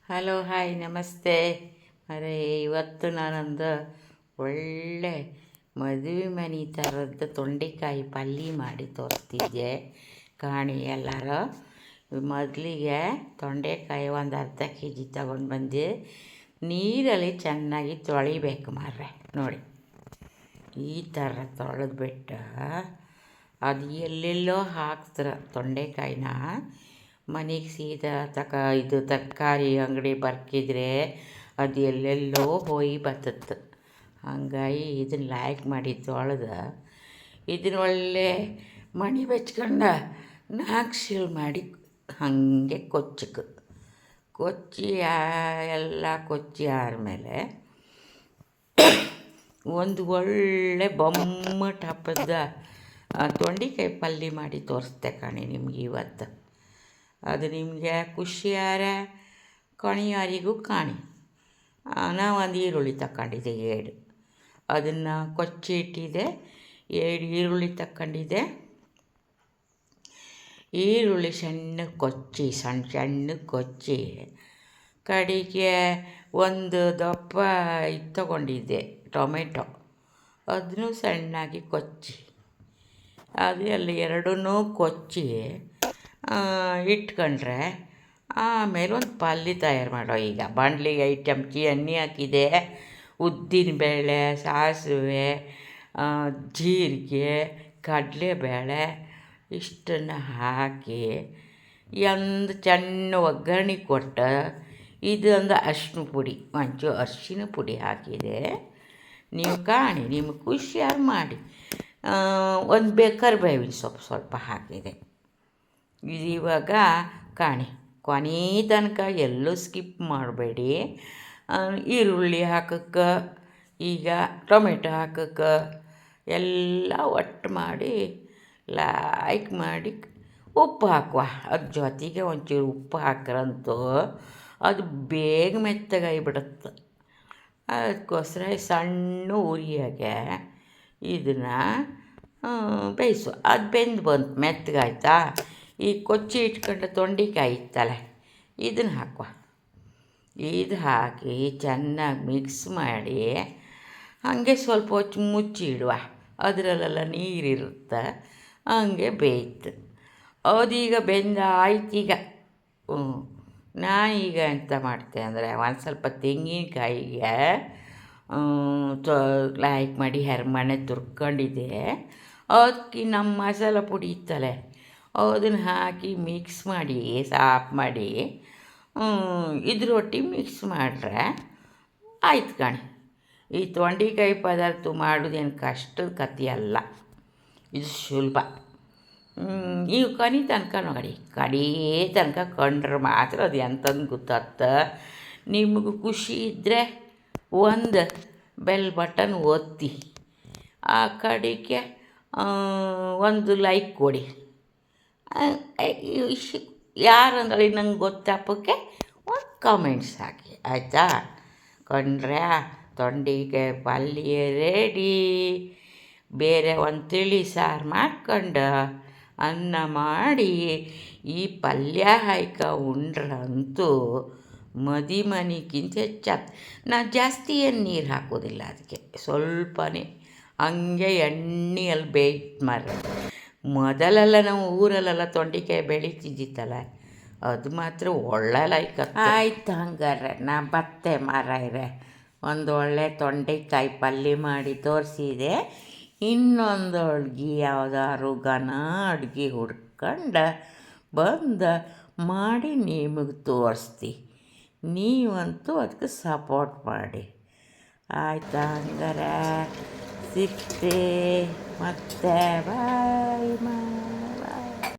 Hello hi ನಮಸ್ತೆ. ಅರೆ ಇವತ್ತು ನಾನೊಂದು ಒಳ್ಳೆ ಮದುವೆ ಮನೆ ಥರದ್ದು ತೊಂಡೆಕಾಯಿ ಪಲ್ಯ ಮಾಡಿ ತೋರಿಸ್ತಿದ್ದೆ. ಕಾಣಿ ಎಲ್ಲರೂ. ಮೊದಲಿಗೆ ತೊಂಡೆಕಾಯಿ ಒಂದು ಅರ್ಧ ಕೆ.ಜಿ ತಗೊಂಡು ಬಂದು ನೀರಲ್ಲಿ ಚೆನ್ನಾಗಿ ತೊಳಿಬೇಕು ಮಾರ್ರೆ. ನೋಡಿ ಈ ಥರ ತೊಳೆದ್ಬಿಟ್ಟು ಅದು ಎಲ್ಲೆಲ್ಲೋ ಹಾಕ್ತಾರೆ ತೊಂಡೆಕಾಯಿನ. ಮನೆಗೆ ಸೀದಾ ಇದು ತರಕಾರಿ ಅಂಗಡಿ ಬರ್ಕಿದ್ರೆ ಅದು ಎಲ್ಲೆಲ್ಲೋ ಹೋಗಿ ಬರ್ತದೆ. ಹಂಗಾಗಿ ಇದನ್ನು ಲೈಕ್ ಮಾಡಿ ತೊಳೆದು ಇದನ್ನ ಒಳ್ಳೆ ಮಣಿ ಬೆಚ್ಕೊಂಡು 4 ಶೀಲ್ ಮಾಡಿ ಹಾಗೆ ಕೊಚ್ಚಿ ಎಲ್ಲ ಕೊಚ್ಚಿ ಆದಮೇಲೆ ಒಂದು ಒಳ್ಳೆ ಬೊಮ್ಮಟ ಹಬ್ಬದ ತೊಂಡೆಕಾಯಿ ಪಲ್ಯ ಮಾಡಿ ತೋರಿಸ್ದೆ ಕಾಣಿ ನಿಮ್ಗೆ ಇವತ್ತು. ಅದು ನಿಮಗೆ ಖುಷಿಯಾರೆ ಕಣಿಯಾರಿಗೂ ಕಾಣಿ. ನಾವು ಒಂದು ಈರುಳ್ಳಿ ತಗೊಂಡಿದ್ದೆ 7, ಅದನ್ನು ಕೊಚ್ಚಿ ಇಟ್ಟಿದ್ದೆ. 7 ಈರುಳ್ಳಿ ತಗೊಂಡಿದ್ದೆ. ಈರುಳ್ಳಿ ಸಣ್ಣ ಕೊಚ್ಚಿ ಕಡೆಗೆ ಒಂದು ದಪ್ಪ ಇದು ತಗೊಂಡಿದ್ದೆ ಟೊಮೆಟೊ, ಅದನ್ನು ಸಣ್ಣಾಗಿ ಕೊಚ್ಚಿ ಅದು ಎಲ್ಲ ಎರಡನ್ನೂ ಕೊಚ್ಚಿ ಇಟ್ಕೊಂಡ್ರೆ ಆಮೇಲೆ ಒಂದು ಪಲ್ಯ ತಯಾರು ಮಾಡೋ. ಈಗ ಬಾಣಲಿಗೆ 5 ಚಮಚಿ ಎಣ್ಣೆ ಹಾಕಿದೆ. ಉದ್ದಿನಬೇಳೆ, ಸಾಸಿವೆ, ಜೀರಿಗೆ, ಕಡಲೆಬೇಳೆ ಇಷ್ಟನ್ನು ಹಾಕಿ ಒಂದು ಸಣ್ಣ ಒಗ್ಗರಣೆ ಕೊಟ್ಟು ಇದೊಂದು ಅರಿಶಿನ ಪುಡಿ, ಒಂಚೂರು ಅರಿಶಿನ ಪುಡಿ ಹಾಕಿದೆ. ನೀವು ಕಾಣಿ ನಿಮಗೆ ಖುಷಿಯಾಗಿ ಮಾಡಿ. ಒಂದು ಕರಿಬೇವಿನ ಸೊಪ್ಪು ಸ್ವಲ್ಪ ಹಾಕಿದೆ. ಇದು ಇವಾಗ ಕಾಣಿ ಕೊನೆ ತನಕ ಎಲ್ಲೂ ಸ್ಕಿಪ್ ಮಾಡಬೇಡಿ. ಈರುಳ್ಳಿ ಹಾಕಕ್ಕೆ, ಈಗ ಟೊಮೆಟೊ ಹಾಕಕ್ಕೆ ಎಲ್ಲ ಒಟ್ಟು ಮಾಡಿ ಲೈಕ್ ಮಾಡಿ ಉಪ್ಪು ಹಾಕುವ. ಅದ್ರ ಜೊತೆಗೆ ಒಂಚೂರು ಉಪ್ಪು ಹಾಕ್ರಂತೂ ಅದು ಬೇಗ ಮೆತ್ತಗಾಗಿಬಿಡುತ್ತೆ. ಅದಕ್ಕೋಸ್ಕರ ಸಣ್ಣ ಉರಿಯಾಗೆ ಇದನ್ನು ಬೇಯಿಸು. ಅದು ಬೆಂದು ಬಂತು, ಮೆತ್ತಗಾಯ್ತಾ. ಈ ಕೊಚ್ಚಿ ಇಟ್ಕೊಂಡು ತೊಂಡೆಕಾಯಿ ಇತ್ತಲ್ಲ, ಇದನ್ನು ಹಾಕುವ. ಇದು ಹಾಕಿ ಚೆನ್ನಾಗಿ ಮಿಕ್ಸ್ ಮಾಡಿ ಹಾಗೆ ಸ್ವಲ್ಪ ಹೊತ್ತು ಮುಚ್ಚಿ ಇಡುವ. ಅದರಲ್ಲೆಲ್ಲ ನೀರಿರುತ್ತೆ, ಹಂಗೆ ಬೇಯ್ತು. ಅದೀಗ ಬೆಂದಾಯ್ತೀಗ. ನಾನೀಗ ಎಂತ ಮಾಡ್ತೆ ಅಂದರೆ ಒಂದು ಸ್ವಲ್ಪ ತೆಂಗಿನಕಾಯಿಗೆ ಲೈಕ್ ಮಾಡಿ ಹೆರ್ಮಣೆ ತುರ್ಕೊಂಡಿದ್ದೆ. ಅದಕ್ಕೆ ನಮ್ಮ ಮಸಾಲ ಪುಡಿ ಇತ್ತಲ್ಲ, ಅದನ್ನು ಹಾಕಿ ಮಿಕ್ಸ್ ಮಾಡಿ ಸಾಫ್ ಮಾಡಿ ಇದ್ರೊಟ್ಟಿಗೆ ಮಿಕ್ಸ್ ಮಾಡ್ರೆ ಆಯ್ತು ಕಣಿ. ಈ ತೊಂಡೆಕಾಯಿ ಪದಾರ್ಥ ಮಾಡೋದೇನು ಕಷ್ಟದ ಕಥೆಯಲ್ಲ, ಇದು ಸುಲಭ. ನೀವು ಕಣಿ ತನಕ ನೋಡಿ, ಕಡೀ ತನಕ ಕಂಡ್ರೆ ಮಾತ್ರ ಅದು ಎಂತಂದು ಗೊತ್ತಾಗ್ತ. ನಿಮಗೂ ಖುಷಿ ಇದ್ದರೆ ಒಂದು ಬೆಲ್ ಬಟನ್ ಒತ್ತಿ, ಆ ಕಡೆಗೆ ಒಂದು ಲೈಕ್ ಕೊಡಿ. ಯಾರಂದ್ರೆ ನಂಗೆ ಗೊತ್ತಪ್ಪಕ್ಕೆ ಒಂದು ಕಾಮೆಂಟ್ಸ್ ಹಾಕಿ, ಆಯಿತಾ? ಕೊಂಡ್ರೆ ತೊಂಡೆಕಾಯಿ ಪಲ್ಯ ರೆಡಿ. ಬೇರೆ ಒಂದು ತಿಳಿ ಸಾರು ಮಾಡ್ಕೊಂಡು ಅನ್ನ ಮಾಡಿ ಈ ಪಲ್ಯ ಹಾಯ್ಕ ಉಂಡ್ರಂತೂ ಮನೆಗಿಂತ ಹೆಚ್ಚಾಗ್ತದೆ. ನಾನು ಜಾಸ್ತಿ ಏನು ನೀರು ಹಾಕೋದಿಲ್ಲ, ಅದಕ್ಕೆ ಸ್ವಲ್ಪನೇ ಹಂಗೆ ಎಣ್ಣೆಯಲ್ಲಿ ಬೇಯ್ತು ಮಾರ್ರೆ. ಮೊದಲೆಲ್ಲ ನಾವು ಊರಲ್ಲೆಲ್ಲ ತೊಂಡೆಕಾಯಿ ಬೆಳೀತಿದ್ದಿತ್ತಲ್ಲ, ಅದು ಮಾತ್ರ ಒಳ್ಳೆ ಲೈಕ್. ಆಯ್ತು ಹಂಗಾರೆ ನಾ ಬತ್ತೆ ಮಾರಾಯ್ರೆ. ಒಂದು ಒಳ್ಳೆ ತೊಂಡೆಕಾಯಿ ಪಲ್ಯ ಮಾಡಿ ತೋರಿಸಿದೆ. ಇನ್ನೊಂದು ಅಡ್ಗೆ ಯಾವ್ದಾದ್ರು ಅಡುಗೆ ಹುಡ್ಕೊಂಡು ಬಂದು ಮಾಡಿ ನಿಮಗೆ ತೋರಿಸ್ತಿ. ನೀವಂತೂ ಅದಕ್ಕೆ ಸಪೋರ್ಟ್ ಮಾಡಿ, ಆಯಿತಾ? ಹಂಗಾರೆ ಸಿಗ್ತೆ ಮತ್ತೆ. ಬಾಯ್.